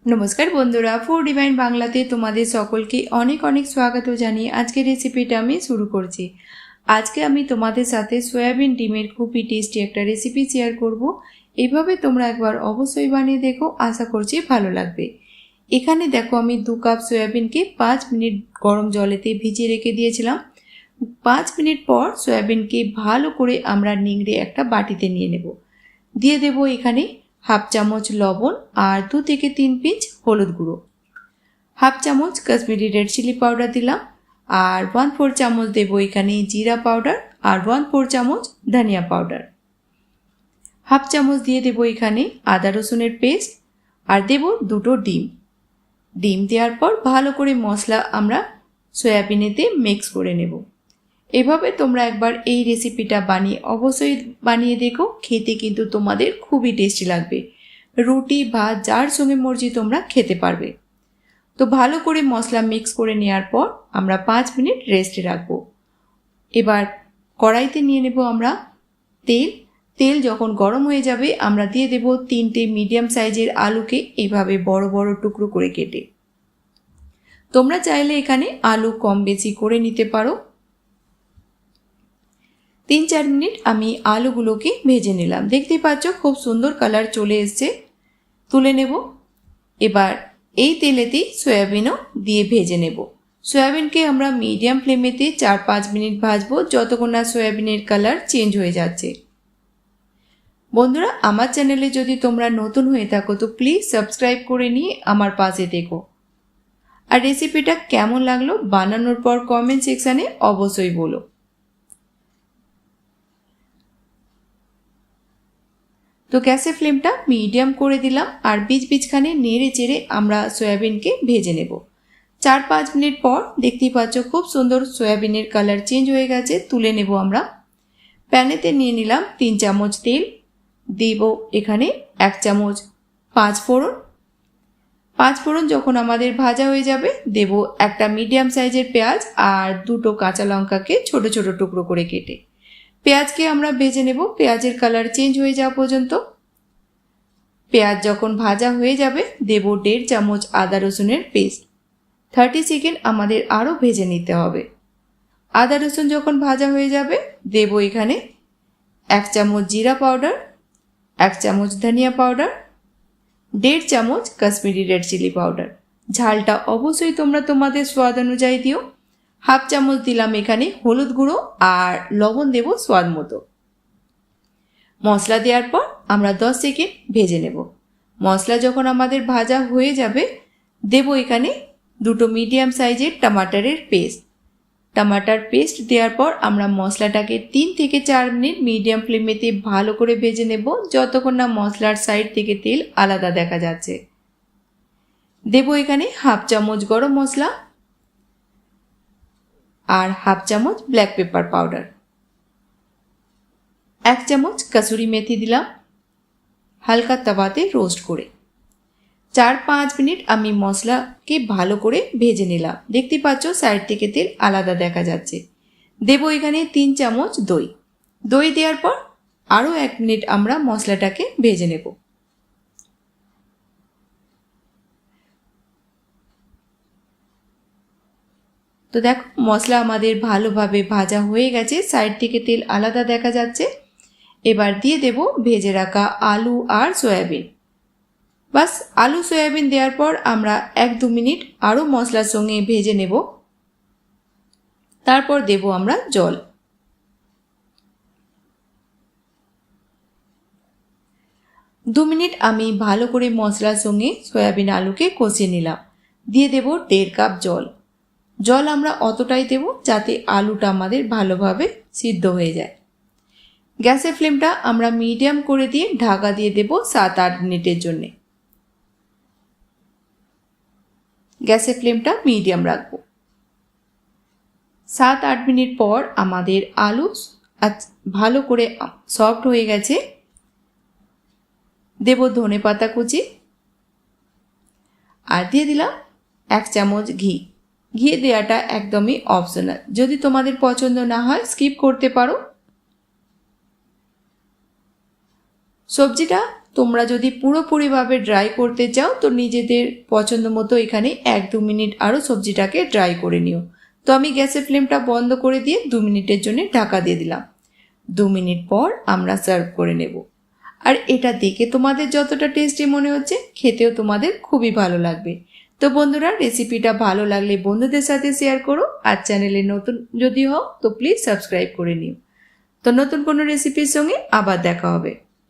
নমস্কার বন্ধুরা, food divine বাংলাতে তোমাদের সকলকে অনেক অনেক স্বাগত জানিয়ে আজকের রেসিপিটা আমি শুরু করছি। আজকে আমি তোমাদের সাথে সয়াবিন ডিমের খুবই টেস্টি একটা রেসিপি শেয়ার করব। এইভাবে তোমরা একবার অবশ্যই বানিয়ে দেখো, আশা করছি ভালো লাগবে। এখানে দেখো আমি 2 কাপ সয়াবিনকে 5 মিনিট গরম জলেতে ভিজিয়ে রেখে দিয়েছিলাম। 5 মিনিট পর সয়াবিনকে ভালো করে আমরা নিংড়ে একটা বাটিতে নিয়ে নেব। দিয়ে দেব এখানে হাফ চামচ লবণ আর 2 থেকে 3 পিঞ্চ হলুদ গুঁড়ো, হাফ চামচ কাশ্মীরি রেড চিলি পাউডার দিলাম, আর 1/4 চামচ দেব এখানে জিরা পাউডার আর 1/4 চামচ ধনিয়া পাউডার। হাফ চামচ দিয়ে দেব এখানে আদা রসুনের পেস্ট, আর দেব 2টো ডিম। ডিম দেওয়ার পর ভালো করে মশলা আমরা সয়াবিনেতে মিক্স করে নেব। এভাবে তোমরা একবার এই রেসিপিটা অবশ্যই বানিয়ে দেখো, খেতে কিন্তু তোমাদের খুবই টেস্টি লাগবে। রুটি ভাত যার সঙ্গে মর্জি তোমরা খেতে পারবে। তো ভালো করে মশলা মিক্স করে নেওয়ার পর আমরা 5 মিনিট রেস্টে রাখবো। এবার কড়াইতে নিয়ে নেব আমরা তেল যখন গরম হয়ে যাবে আমরা দিয়ে দেব 3টে মিডিয়াম সাইজের আলুকে এভাবে বড় বড় টুকরো করে কেটে। তোমরা চাইলে এখানে আলু কম বেশি করে নিতে পারো। 3-4 মিনিট আমি আলুগুলোকে ভেজে নিলাম। দেখতেই পাচ্ছ খুব সুন্দর কালার চলে এসছে। তুলে নেব। এবার এই তেলেতেই সয়াবিনও দিয়ে ভেজে নেব। সয়াবিনকে আমরা মিডিয়াম ফ্লেমেতে 4-5 মিনিট ভাজবো, যতক্ষণ না সয়াবিনের কালার চেঞ্জ হয়ে যাচ্ছে। বন্ধুরা, আমার চ্যানেলে যদি তোমরা নতুন হয়ে থাকো তো প্লিজ সাবস্ক্রাইব করে নিয়ে আমার পাশে থেকো। আর রেসিপিটা কেমন লাগলো বানানোর পর কমেন্ট সেকশানে অবশ্যই বলো। তো গ্যাসের ফ্লেমটা মিডিয়াম করে দিলাম, আর বীজখানে নেড়ে চেড়ে আমরা সয়াবিনকে ভেজে নেব। 4-5 মিনিট পর দেখতেই পাচ্ছ খুব সুন্দর সয়াবিনের কালার চেঞ্জ হয়ে গেছে। তুলে নেব আমরা। প্যানেতে নিয়ে নিলাম 3 চামচ তেল, দেব এখানে 1 চামচ 5 ফোড়ন। 5 ফোড়ন যখন আমাদের ভাজা হয়ে যাবে দেব একটা মিডিয়াম সাইজের পেঁয়াজ আর 2টো কাঁচা লঙ্কাকে ছোট ছোট টুকরো করে কেটে। পেঁয়াজকে আমরা ভেজে নেব পেঁয়াজের কালার চেঞ্জ হয়ে যাওয়া পর্যন্ত। পেঁয়াজ যখন ভাজা হয়ে যাবে দেব 1.5 চামচ আদা রসুনের পেস্ট। 30 সেকেন্ড আমাদের আরও ভেজে নিতে হবে। আদা রসুন যখন ভাজা হয়ে যাবে দেব এখানে 1 চামচ জিরা পাউডার, 1 চামচ ধনিয়া পাউডার, 1.5 চামচ কাশ্মীরি রেড চিলি পাউডার। ঝালটা অবশ্যই তোমরা তোমাদের স্বাদ অনুযায়ী দিও। হাফ চামচ দিলাম এখানে হলুদ গুঁড়ো, আর লবণ দেব স্বাদ মতো। মশলা দেওয়ার পর আমরা 10 সেকেন্ড ভেজে নেব। মশলা যখন আমাদের ভাজা হয়ে যাবে দেব এখানে 2টো মিডিয়াম সাইজের টমাটারের পেস্ট। টমাটার পেস্ট দেওয়ার পর আমরা মশলাটাকে 3 থেকে 4 মিনিট মিডিয়াম ফ্লেমেতে ভালো করে ভেজে নেব, যতক্ষণ না মশলার সাইড থেকে তেল আলাদা দেখা যাচ্ছে। দেব এখানে হাফ চামচ গরম মশলা আর হাফ চামচ ব্ল্যাক পেপার পাউডার। 1 চামচ কাসুরি মেথি দিলাম হালকা তাওয়াতে রোস্ট করে। 4-5 মিনিট আমি মশলাকে ভালো করে ভেজে নিলাম। দেখতে পাচ্ছ সাইড থেকে তেল আলাদা দেখা যাচ্ছে। দেব এখানে 3 চামচ দই। দই দেওয়ার পর আরও 1 মিনিট আমরা মশলাটাকে ভেজে নেব। তো দেখো মশলা আমাদের ভালোভাবে ভাজা হয়ে গেছে, সাইড থেকে তেল আলাদা দেখা যাচ্ছে। এবার দিয়ে দেব ভেজে রাখা আলু আর সয়াবিন। বাস আলু সয়াবিন দেওয়ার পর আমরা 1-2 মিনিট আরও মশলার সঙ্গে ভেজে নেব। তারপর দেব আমরা জল। দু মিনিট আমি ভালো করে মশলার সঙ্গে সয়াবিন আলুকে কষিয়ে নিলাম। দিয়ে দেব 1.5 কাপ জল। জল আমরা অতটাই দেব যাতে আলুটা আমাদের ভালোভাবে সিদ্ধ হয়ে যায়। গ্যাসের ফ্লেমটা আমরা মিডিয়াম করে দিয়ে ঢাকা দিয়ে দেব 7-8 মিনিটের জন্যে। গ্যাসের ফ্লেমটা মিডিয়াম রাখবো। 7-8 মিনিট পর আমাদের আলু ভালো করে সফট হয়ে গেছে। দেব ধনেপাতা কুচি, আর দিয়ে দিলাম 1 চামচ ঘি। ঘি দেওয়াটা একদমই অপশনাল, যদি তোমাদের পছন্দ না হয় স্কিপ করতে পারো। সবজিটা তোমরা যদি পুরোপুরিভাবে ড্রাই করতে চাও তো নিজেদের পছন্দ মতো এখানে 1-2 মিনিট আরও সবজিটাকে ড্রাই করে নিও। তো আমি গ্যাসের ফ্লেমটা বন্ধ করে দিয়ে 2 মিনিটের জন্য ঢাকা দিয়ে দিলাম। 2 মিনিট পর আমরা সার্ভ করে নেব। আর এটা দেখে তোমাদের যতটা টেস্টি মনে হচ্ছে খেতেও তোমাদের খুবই ভালো লাগবে। তো বন্ধুরা, রেসিপিটা ভালো লাগলে বন্ধুদের সাথে শেয়ার করো, আর চ্যানেলে নতুন যদি হও তো প্লিজ সাবস্ক্রাইব করে নিও। তো নতুন কোনো রেসিপির সঙ্গে আবার দেখা হবে।